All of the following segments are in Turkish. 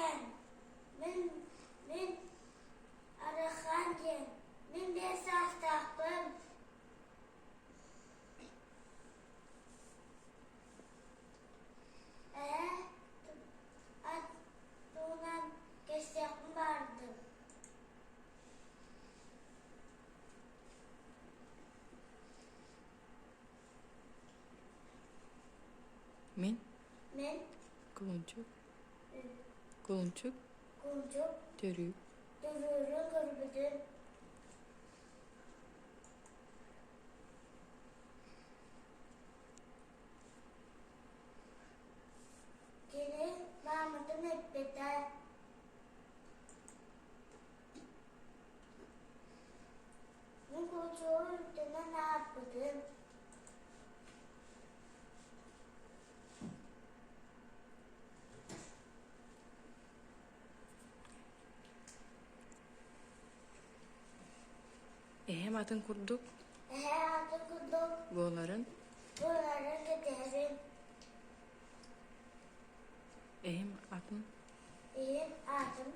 sen. Min araxan min de sastaqım. Tuğunan geçecektim vardı. Men Kulunçuk Kulunçuk Törüp dürürü kırbıdım. Gene Mahmut'un hep beter. Bu koçuğu üstüne ne yaptım? Ehem atın kurduk. Atı kurduk. Boğların. Bunları giderim. Ehem atın. Atım.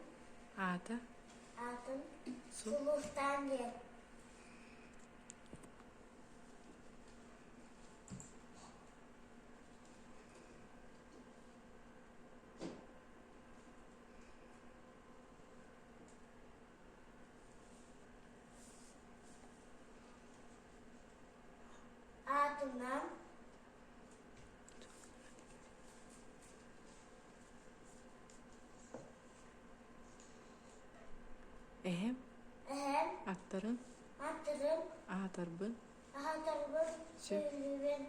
Ata. Suluftan gel. Atımdan Ehem atların. atırım. Atarbın. Atırım. Söylüyorum.